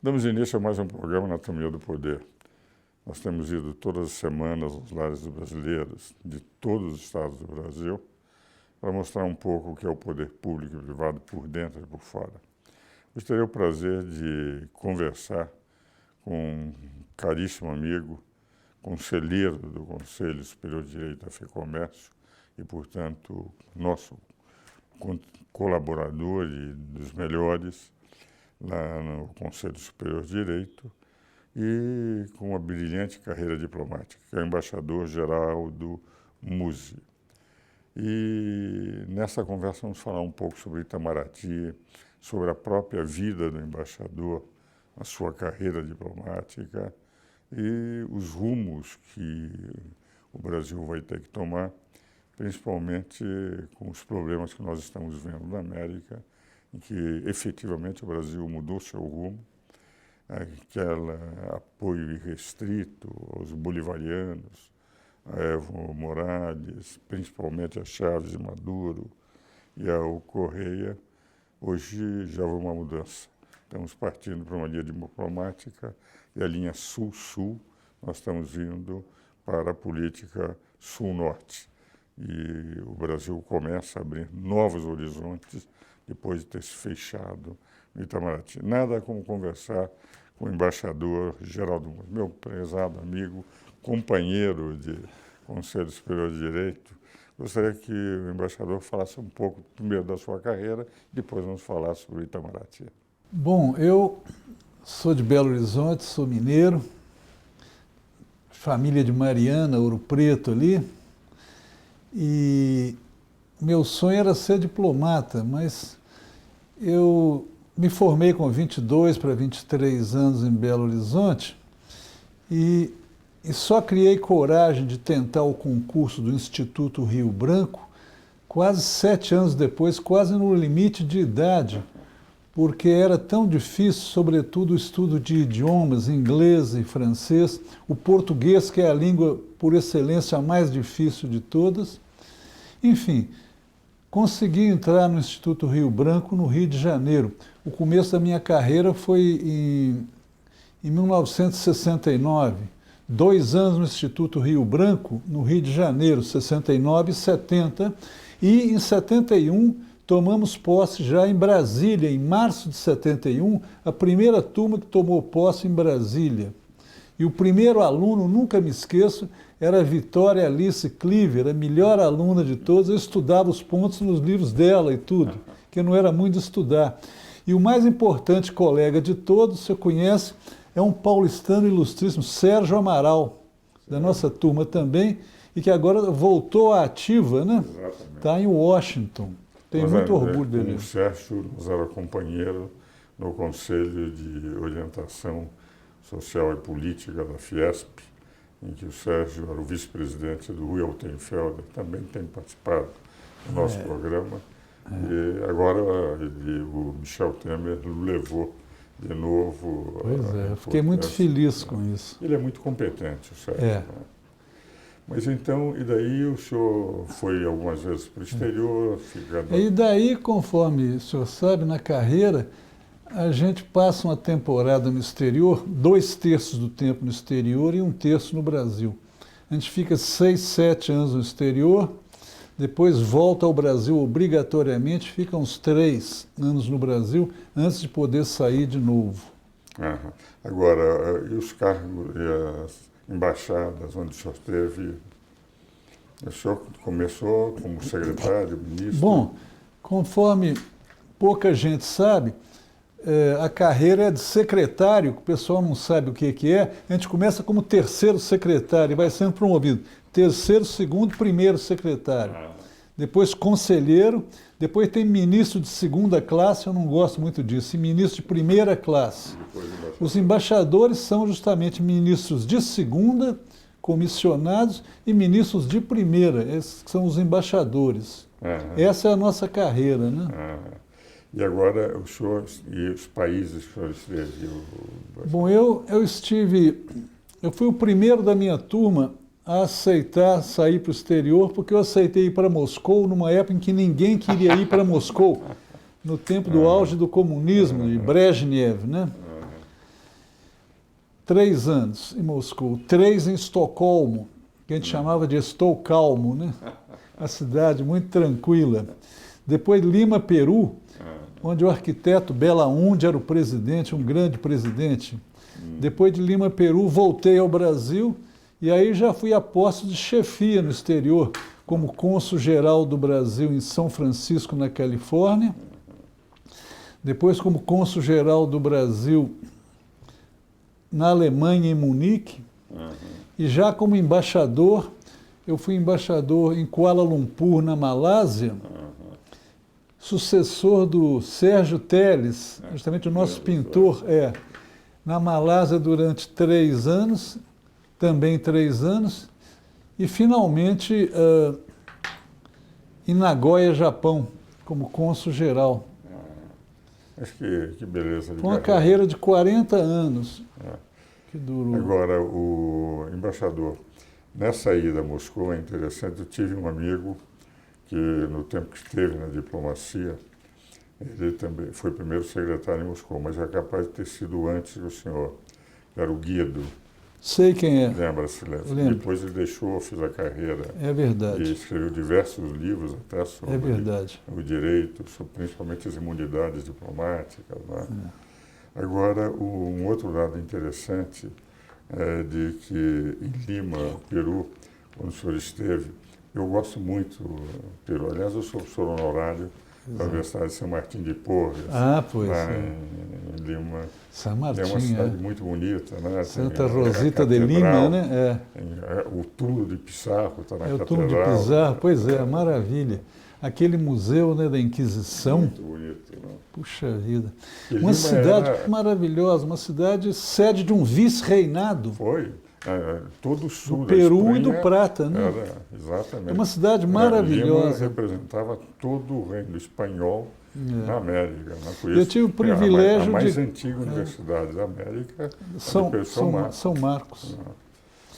Damos início a mais um programa Anatomia do Poder. Nós temos ido todas as semanas aos lares dos brasileiros de todos os estados do Brasil para mostrar um pouco o que é o poder público e privado por dentro e por fora. Hoje terei o prazer de conversar com um caríssimo amigo, conselheiro do Conselho Superior de Direito da FEComércio e, portanto, nosso colaborador e dos melhores lá no Conselho Superior de Direito e com uma brilhante carreira diplomática, que é o embaixador-geral do MUSE. E nessa conversa vamos falar um pouco sobre Itamaraty, sobre a própria vida do embaixador, a sua carreira diplomática e os rumos que o Brasil vai ter que tomar, principalmente com os problemas que nós estamos vendo na América, em que efetivamente o Brasil mudou seu rumo, aquele apoio irrestrito aos bolivarianos, a Evo Morales, principalmente a Chávez e Maduro e ao Correia, hoje já houve uma mudança. Estamos partindo para uma linha diplomática e a linha Sul-Sul, nós estamos indo para a política Sul-Norte. E o Brasil começa a abrir novos horizontes depois de ter se fechado no Itamaraty. Nada como conversar com o embaixador Geraldo Mussi, meu prezado amigo, companheiro de Conselho Superior de Direito. Gostaria que o embaixador falasse um pouco primeiro da sua carreira, depois vamos falar sobre o Itamaraty. Bom, eu sou de Belo Horizonte, sou mineiro, família de Mariana, Ouro Preto ali, e meu sonho era ser diplomata, mas eu me formei com 22 para 23 anos em Belo Horizonte e só criei coragem de tentar o concurso do Instituto Rio Branco quase 7 anos depois, quase no limite de idade, porque era tão difícil, sobretudo o estudo de idiomas, inglês e francês, o português, que é a língua por excelência a mais difícil de todas. Enfim, consegui entrar no Instituto Rio Branco, no Rio de Janeiro. O começo da minha carreira foi em 1969, 2 anos no Instituto Rio Branco, no Rio de Janeiro, 69 e 70, e em 71 tomamos posse já em Brasília, em março de 71, a primeira turma que tomou posse em Brasília. E o primeiro aluno, nunca me esqueço, era a Vitória Alice Cliver, a melhor aluna de todas. Eu estudava os pontos nos livros dela e tudo, que não era muito estudar. E o mais importante colega de todos, você conhece, é um paulistano ilustríssimo, Sérgio Amaral, da nossa turma também, e que agora voltou à ativa, né? Está em Washington. Tenho muito orgulho dele. O Sérgio nos era companheiro no Conselho de Orientação Social e Política da Fiesp, em que o Sérgio era o vice-presidente do Rui Altenfelder, também tem participado do nosso programa. E agora o Michel Temer o levou de novo. Pois é, eu fiquei muito feliz com isso. Ele é muito competente, o Sérgio. Né? Mas então, e daí o senhor foi algumas vezes para o exterior? E daí, conforme o senhor sabe, na carreira, a gente passa uma temporada no exterior, 2/3 do tempo no exterior e 1/3 no Brasil. A gente fica 6, 7 anos no exterior, depois volta ao Brasil obrigatoriamente, fica uns 3 anos no Brasil, antes de poder sair de novo. Agora, e os cargos e as embaixadas onde o senhor esteve? O senhor começou como secretário, ministro? Bom, conforme pouca gente sabe, a carreira é de secretário, que o pessoal não sabe o que é. A gente começa como 3º secretário e vai sendo promovido. 3º, 2º, 1º secretário. Depois conselheiro, depois tem ministro de 2ª classe, eu não gosto muito disso, e ministro de 1ª classe. Os embaixadores são justamente ministros de 2ª, comissionados, e ministros de 1ª, esses são os embaixadores. Essa é a nossa carreira, né? E agora o senhor e os países que o senhor esteve? Bom, eu fui o primeiro da minha turma a aceitar sair para o exterior, porque eu aceitei ir para Moscou numa época em que ninguém queria ir para Moscou, no tempo do auge do comunismo, de Brezhnev, né? 3 anos em Moscou, 3 em Estocolmo, que a gente chamava de Estocolmo, né? Uma cidade muito tranquila. Depois Lima, Peru, onde o arquiteto Belaúnde era o presidente, um grande presidente. Depois de Lima, Peru, voltei ao Brasil e aí já fui a posto de chefia no exterior, como cônsul-geral do Brasil em São Francisco, na Califórnia. Depois como cônsul-geral do Brasil na Alemanha, em Munique. E já como embaixador, eu fui embaixador em Kuala Lumpur, na Malásia, sucessor do Sérgio Teles, justamente o nosso pintor, na Malásia durante 3 anos, também 3 anos, e finalmente em Nagoya, Japão, como cônsul-geral. Acho que beleza. Foi uma carreira de 40 anos que durou. Agora, o embaixador, nessa ida a Moscou, é interessante, eu tive um amigo que, no tempo que esteve na diplomacia, ele também foi primeiro secretário em Moscou, mas é capaz de ter sido antes do senhor, era o Guido. Sei quem é. Lembra-se? Lembro. Depois ele deixou, fez a carreira. É verdade. E escreveu diversos livros até sobre o direito, sobre principalmente as imunidades diplomáticas. Né? Agora, um outro dado interessante é de que em Lima, Peru, quando o senhor esteve, eu gosto muito do Peru. Aliás, eu sou professor honorário da Universidade de São Martim de Porres, pois lá em Lima. São Martim, é uma cidade muito bonita, né? Santa Rosita de Lima, né? O túmulo de Pissarro está na catedral. O túmulo de Pissarro, pois é, maravilha. Aquele museu, né, da Inquisição. Muito bonito, né? Puxa vida. E Uma Lima cidade maravilhosa, uma cidade sede de um vice-reinado. Foi. Todo o sul do Peru Espanha, e do Prata, né? Exatamente. É uma cidade maravilhosa. Lima representava todo o reino espanhol na América. Né? Por Eu isso, tive o privilégio a mais antiga universidade da América São Marcos.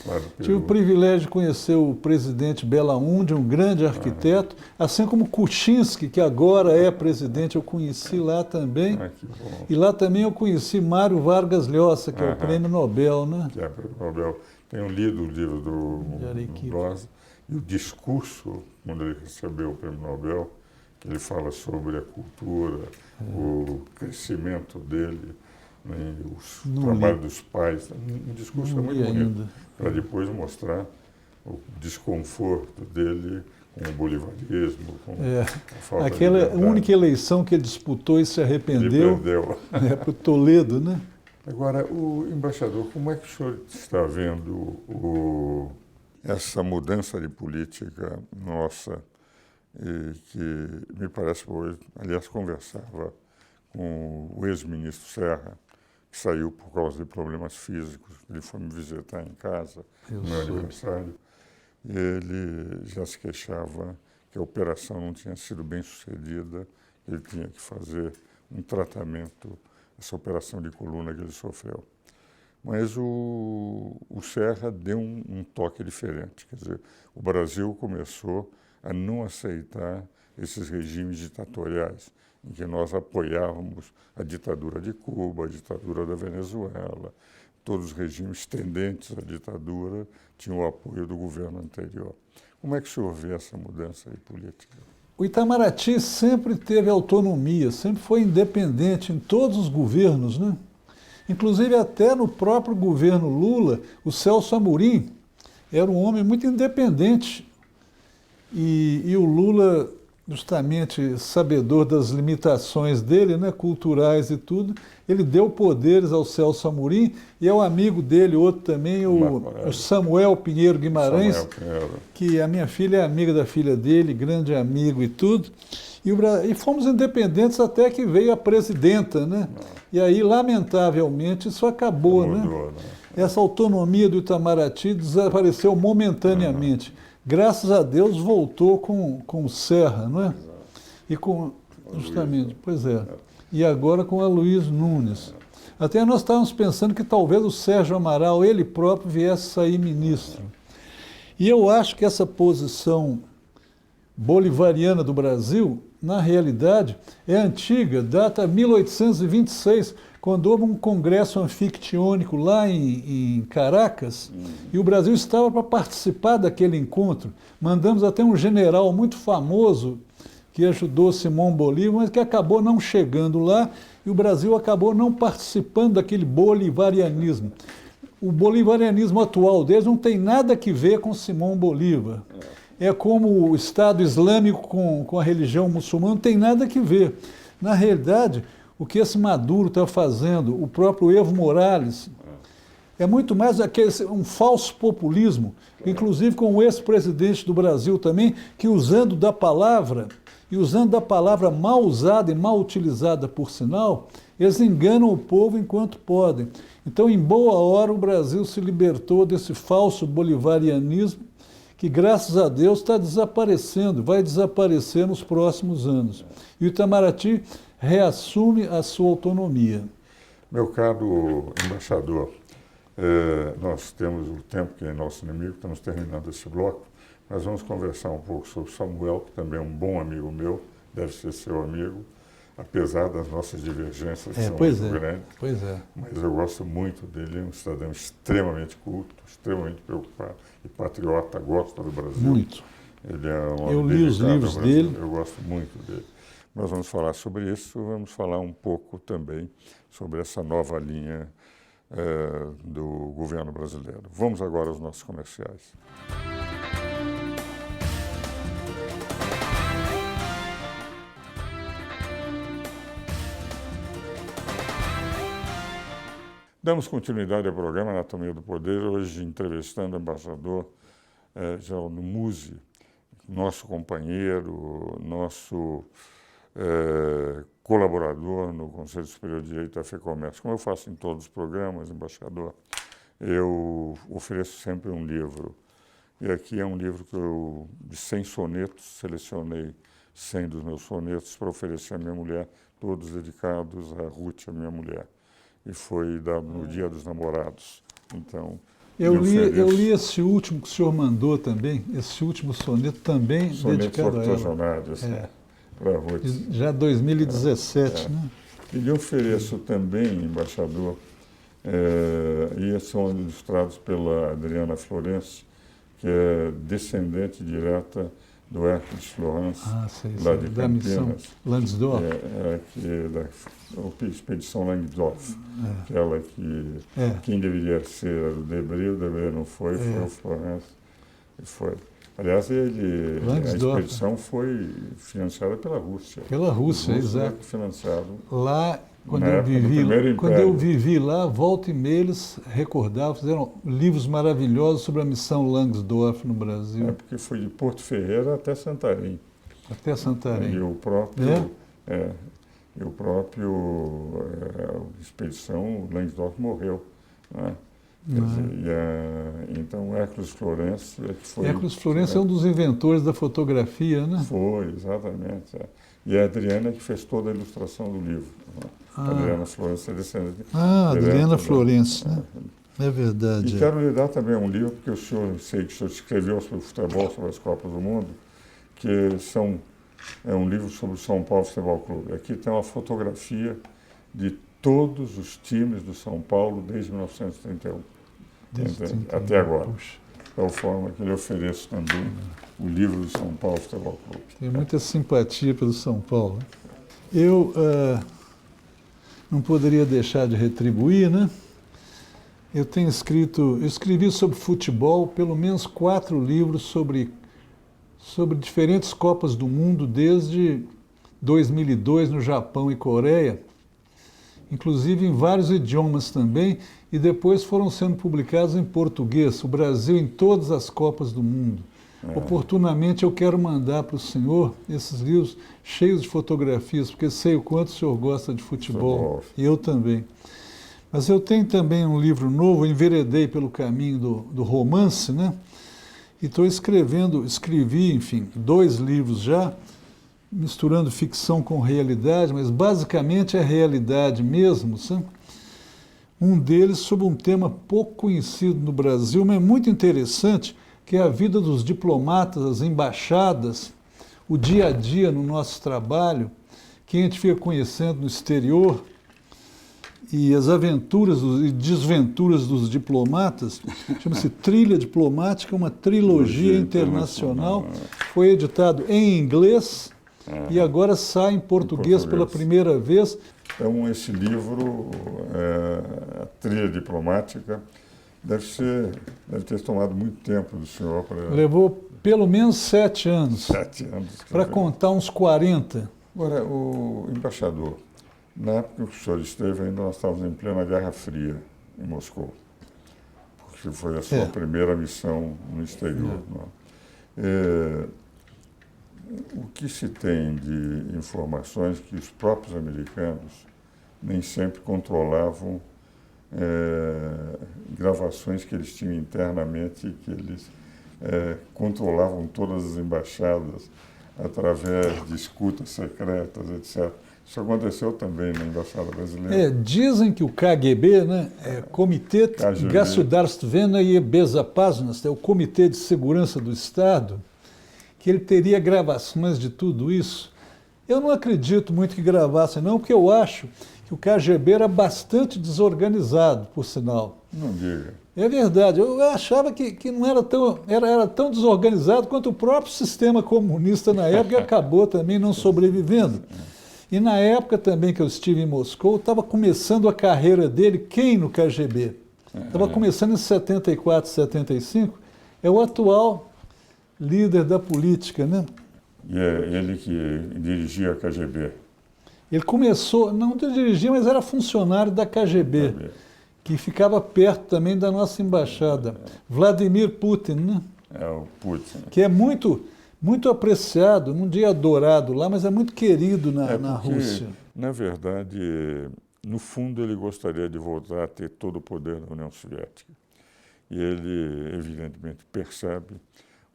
Lá do Peru. Tive o privilégio de conhecer o presidente Belaúnde, um grande arquiteto, assim como Kuczynski, que agora é presidente, eu conheci lá também. Que bom. E lá também eu conheci Mário Vargas Llosa, que é o prêmio Nobel, né? Que é o prêmio Nobel. Tenho lido o livro do Llosa e o discurso, quando ele recebeu o prêmio Nobel, que ele fala sobre a cultura, o crescimento dele, né, o trabalho dos pais. Um discurso muito bonito, para depois mostrar o desconforto dele com o bolivarismo, com a falta aquela de única eleição que ele disputou e se arrependeu. Ele perdeu. Para o Toledo, né? Agora, o embaixador, como é que o senhor está vendo essa mudança de política nossa, que me parece hoje, aliás, conversava com o ex-ministro Serra, que saiu por causa de problemas físicos, ele foi me visitar em casa no meu aniversário, e ele já se queixava que a operação não tinha sido bem sucedida, ele tinha que fazer um tratamento, essa operação de coluna que ele sofreu. Mas o Serra deu um toque diferente, quer dizer, o Brasil começou a não aceitar esses regimes ditatoriais, em que nós apoiávamos a ditadura de Cuba, a ditadura da Venezuela, todos os regimes tendentes à ditadura tinham o apoio do governo anterior. Como é que o senhor vê essa mudança de política? O Itamaraty sempre teve autonomia, sempre foi independente em todos os governos, né? Inclusive até no próprio governo Lula, o Celso Amorim era um homem muito independente. E o Lula, justamente sabedor das limitações dele, né, culturais e tudo, ele deu poderes ao Celso Amorim e ao amigo dele, outro também, o Samuel Pinheiro Guimarães, que a minha filha é amiga da filha dele, grande amigo e tudo. E fomos independentes até que veio a presidenta, né? E aí, lamentavelmente, isso acabou, né? Essa autonomia do Itamaraty desapareceu momentaneamente. Graças a Deus voltou com o Serra, não é? Exato. E com, justamente, pois é. E agora com a Luiz Nunes. Até nós estávamos pensando que talvez o Sérgio Amaral, ele próprio, viesse sair ministro. E eu acho que essa posição bolivariana do Brasil, na realidade, é antiga, data 1826, quando houve um congresso anfictiônico lá em Caracas, e o Brasil estava para participar daquele encontro. Mandamos até um general muito famoso que ajudou Simão Bolívar, mas que acabou não chegando lá, e o Brasil acabou não participando daquele bolivarianismo. O bolivarianismo atual deles não tem nada que ver com Simão Bolívar. É como o Estado Islâmico com a religião muçulmana, não tem nada que ver. Na realidade, o que esse Maduro está fazendo, o próprio Evo Morales, é muito mais um falso populismo, inclusive com o ex-presidente do Brasil também, que usando da palavra mal usada e mal utilizada por sinal, eles enganam o povo enquanto podem. Então, em boa hora, o Brasil se libertou desse falso bolivarianismo, que, graças a Deus, está desaparecendo, vai desaparecer nos próximos anos. E o Itamaraty reassume a sua autonomia. Meu caro embaixador, nós temos o tempo que é nosso inimigo, estamos terminando esse bloco, nós vamos conversar um pouco sobre Samuel, que também é um bom amigo meu, deve ser seu amigo, apesar das nossas divergências que são muito grandes. Pois é. Mas eu gosto muito dele, é um cidadão extremamente culto, extremamente preocupado e patriota, gosta do Brasil. Muito. Ele é um homem eu li os livros dele. Eu gosto muito dele. Nós vamos falar sobre isso, vamos falar um pouco também sobre essa nova linha do governo brasileiro. Vamos agora aos nossos comerciais. Damos continuidade ao programa Anatomia do Poder, hoje entrevistando o embaixador Geraldo Musi, nosso companheiro, nosso colaborador no Conselho Superior de Direito da FEComércio. Como eu faço em todos os programas, embaixador, eu ofereço sempre um livro. E aqui é um livro que eu, de 100 sonetos, selecionei 100 dos meus sonetos para oferecer à minha mulher, todos dedicados a Ruth, a minha mulher. E foi dado no Dia dos Namorados. Então, eu li esse último que o senhor mandou também, esse último soneto também dedicado a ela. Para Ruth. Já 2017, né? E lhe ofereço também, embaixador, e são ilustrados pela Adriana Florence, que é descendente direta do Hércules Florence, lá de da missão Langsdorff. Que é da expedição Langsdorff, aquela que quem deveria ser era o Debré não foi, foi o Florence. Foi. Aliás, a expedição foi financiada pela Rússia. Pela Rússia, exato. Financiado. Lá, quando eu vivi lá, volta e meia eles recordavam, fizeram livros maravilhosos sobre a missão Langsdorff no Brasil. Porque foi de Porto Ferreira até Santarém. Até Santarém. E o próprio... a expedição Langsdorff morreu, né? Quer dizer, então Hércules Florence é que foi... Hércules Florence é um dos inventores da fotografia, né? Foi, exatamente. E a Adriana que fez toda a ilustração do livro. Né? A Adriana Florence é descendente. Adriana Florence, né? É verdade. E quero lhe dar também um livro, porque sei que o senhor escreveu sobre o futebol, sobre as Copas do Mundo, que é um livro sobre o São Paulo Futebol Clube. Aqui tem uma fotografia de todos os times do São Paulo desde 1931, até agora. Puxa. É a forma que eu lhe ofereço também o livro do São Paulo Futebol Clube. Tenho muita simpatia pelo São Paulo. Eu não poderia deixar de retribuir, né? Eu escrevi sobre futebol, pelo menos 4 livros sobre diferentes Copas do Mundo, desde 2002 no Japão e Coreia, inclusive em vários idiomas também, e depois foram sendo publicados em português, o Brasil em todas as Copas do Mundo. Oportunamente eu quero mandar para o senhor esses livros cheios de fotografias, porque sei o quanto o senhor gosta de futebol, e eu também. Mas eu tenho também um livro novo, Enveredei pelo Caminho do Romance, né? E escrevi, enfim, 2 livros já, misturando ficção com realidade, mas basicamente é realidade mesmo, sabe? Um deles sobre um tema pouco conhecido no Brasil, mas muito interessante, que é a vida dos diplomatas, das embaixadas, o dia a dia no nosso trabalho, que a gente fica conhecendo no exterior, e as aventuras e desventuras dos diplomatas, chama-se Trilha Diplomática, uma trilogia internacional, foi editado em inglês e agora sai em português pela primeira vez. Então, esse livro, a Trilha Diplomática, deve ter tomado muito tempo do senhor para... Levou pelo menos 7 anos. 7 anos. Para contar uns 40. Agora, o embaixador, na época que o senhor esteve, ainda nós estávamos em plena Guerra Fria, em Moscou, porque foi a sua primeira missão no exterior. O que se tem de informações que os próprios americanos nem sempre controlavam gravações que eles tinham internamente, que eles controlavam todas as embaixadas através de escutas secretas, etc. Isso aconteceu também na Embaixada Brasileira. Dizem que o KGB, né, Comitê Государственной Безопасности, é o Comitê de Segurança do Estado, que ele teria gravações de tudo isso. Eu não acredito muito que gravassem, não, porque eu acho que o KGB era bastante desorganizado, por sinal. Não diga. É verdade, eu achava que não era tão, era tão desorganizado quanto o próprio sistema comunista na época, e acabou também não sobrevivendo. E na época também que eu estive em Moscou, estava começando a carreira dele, quem no KGB? Estava começando em 74, 75, é o atual líder da política, né? E é ele que dirigia a KGB. Ele começou, não dirigia, mas era funcionário da KGB, que ficava perto também da nossa embaixada. Vladimir Putin, né? É o Putin. Que é muito apreciado, não digo adorado lá, mas é muito querido na Rússia. Na verdade, no fundo, ele gostaria de voltar a ter todo o poder da União Soviética. E ele, evidentemente, percebe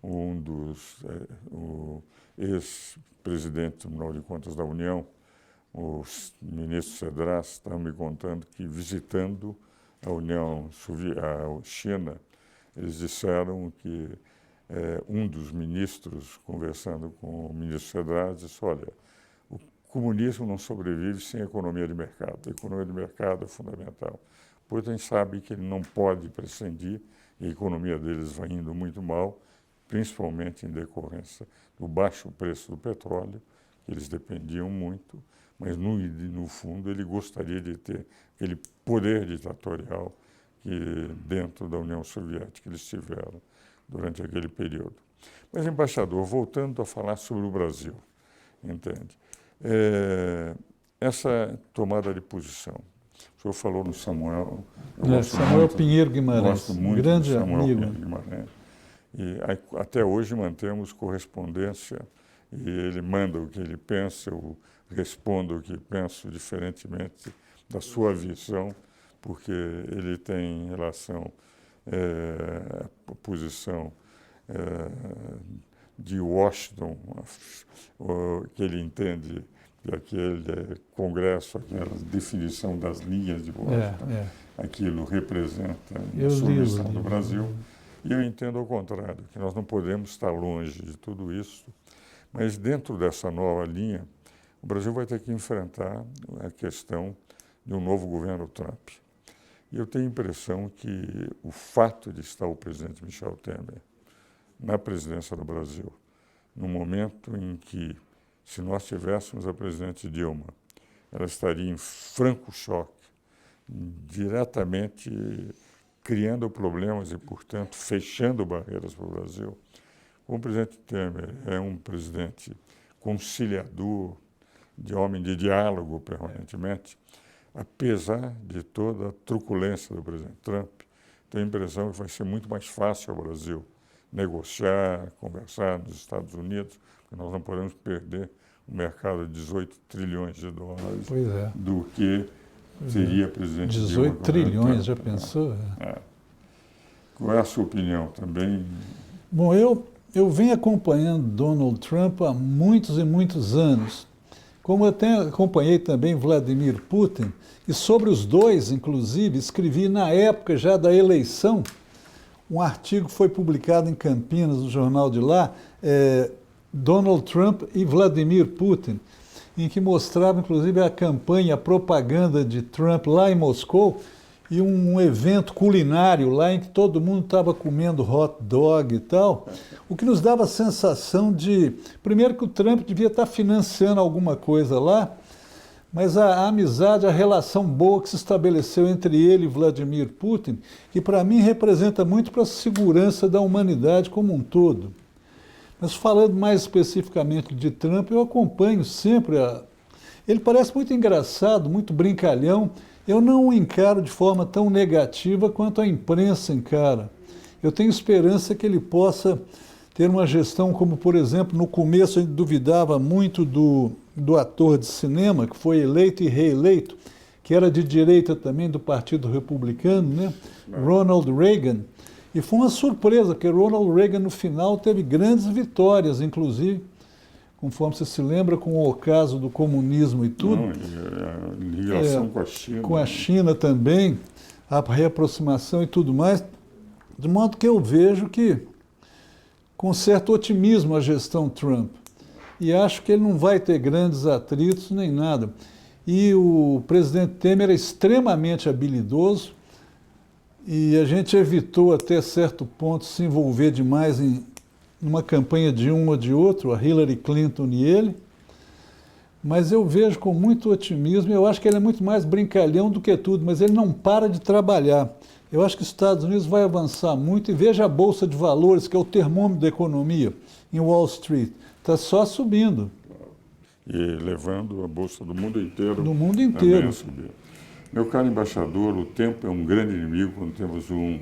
o ex-presidente do Tribunal de Contas da União, o ministro Cedras, estava me contando que, visitando a China, eles disseram que um dos ministros, conversando com o ministro Cedras, disse: olha, o comunismo não sobrevive sem economia de mercado. A economia de mercado é fundamental. Putin sabe que ele não pode prescindir, e a economia deles vai indo muito mal, principalmente em decorrência do baixo preço do petróleo, que eles dependiam muito, mas no fundo ele gostaria de ter aquele poder ditatorial que dentro da União Soviética eles tiveram durante aquele período. Mas, embaixador, voltando a falar sobre o Brasil, entende? Essa tomada de posição. O senhor falou no Samuel. Samuel Pinheiro Guimarães, gosto muito grande do Samuel amigo. Pinheiro Guimarães. E até hoje mantemos correspondência, e ele manda o que ele pensa, eu respondo o que penso, diferentemente da sua visão, porque ele tem em relação à posição de Washington, que ele entende que aquele congresso, aquela definição das linhas de Washington, aquilo representa a submissão do Brasil. E eu entendo ao contrário, que nós não podemos estar longe de tudo isso, mas dentro dessa nova linha, o Brasil vai ter que enfrentar a questão de um novo governo Trump. E eu tenho a impressão que o fato de estar o presidente Michel Temer na presidência do Brasil, no momento em que, se nós tivéssemos a presidente Dilma, ela estaria em franco choque, diretamente criando problemas e, portanto, fechando barreiras para o Brasil. O presidente Temer é um presidente conciliador, de homem de diálogo permanentemente, apesar de toda a truculência do presidente Trump. Tenho a impressão que vai ser muito mais fácil ao Brasil negociar, conversar nos Estados Unidos, porque nós não podemos perder um mercado de 18 trilhões de dólares do que seria presidente 18 trilhões, já pensou? Qual é a sua opinião também? Bom, eu venho acompanhando Donald Trump há muitos e muitos anos, como eu acompanhei também Vladimir Putin, e sobre os dois, inclusive, escrevi na época já da eleição, um artigo foi publicado em Campinas, no jornal de lá, Donald Trump e Vladimir Putin, em que mostrava, inclusive, a campanha, a propaganda de Trump lá em Moscou, e um evento culinário lá em que todo mundo estava comendo hot dog e tal, o que nos dava a sensação de, primeiro, que o Trump devia estar financiando alguma coisa lá, mas a amizade, a relação boa que se estabeleceu entre ele e Vladimir Putin, que para mim representa muito para a segurança da humanidade como um todo. Mas falando mais especificamente de Trump, eu acompanho sempre Ele parece muito engraçado, muito brincalhão. Eu não o encaro de forma tão negativa quanto a imprensa encara. Eu tenho esperança que ele possa ter uma gestão como, por exemplo, no começo a gente duvidava muito do ator de cinema, que foi eleito e reeleito, que era de direita também do Partido Republicano, né? Ronald Reagan. E foi uma surpresa, porque Ronald Reagan, no final, teve grandes vitórias, inclusive, conforme você se lembra, com o ocaso do comunismo e tudo. Não, em ligação com a China. Com a China também, a reaproximação e tudo mais. De modo que eu vejo que, com certo otimismo, a gestão Trump. E acho que ele não vai ter grandes atritos nem nada. E o presidente Temer é extremamente habilidoso, e a gente evitou até certo ponto se envolver demais em uma campanha de um ou de outro, a Hillary Clinton e ele, mas eu vejo com muito otimismo. Eu acho que ele é muito mais brincalhão do que tudo, mas ele não para de trabalhar. Eu acho que os Estados Unidos vai avançar muito, e veja a Bolsa de Valores, que é o termômetro da economia, em Wall Street, está só subindo. E levando a Bolsa do mundo inteiro. Do mundo inteiro. A subir. Meu caro embaixador, o tempo é um grande inimigo quando temos um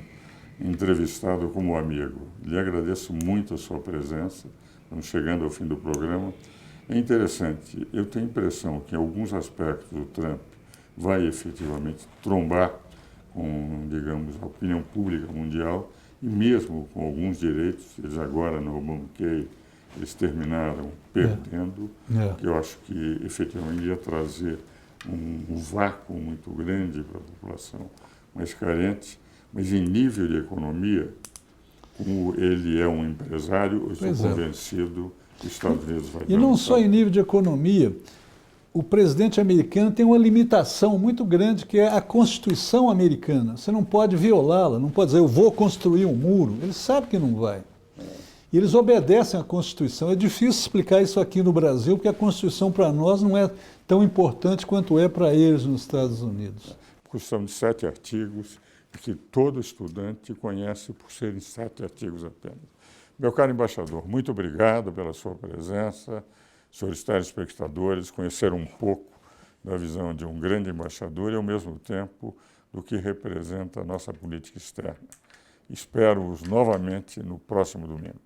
entrevistado como amigo. Lhe agradeço muito a sua presença, estamos chegando ao fim do programa. É interessante, eu tenho a impressão que em alguns aspectos o Trump vai efetivamente trombar com, digamos, a opinião pública mundial, e mesmo com alguns direitos, eles agora no Obamacare, eles terminaram perdendo, que eu acho que efetivamente ia trazer um vácuo muito grande para a população mais carente. Mas em nível de economia, como ele é um empresário, eu estou convencido que os Estados Unidos vai dar. E não só em nível de economia, o presidente americano tem uma limitação muito grande, que é a Constituição americana. Você não pode violá-la, não pode dizer, eu vou construir um muro. Ele sabe que não vai. E eles obedecem à Constituição. É difícil explicar isso aqui no Brasil, porque a Constituição para nós não é tão importante quanto é para eles nos Estados Unidos. Constituição de 7 artigos, que todo estudante conhece por serem 7 artigos apenas. Meu caro embaixador, muito obrigado pela sua presença. Senhores telespectadores, conheceram um pouco da visão de um grande embaixador e, ao mesmo tempo, do que representa a nossa política externa. Espero-os novamente no próximo domingo.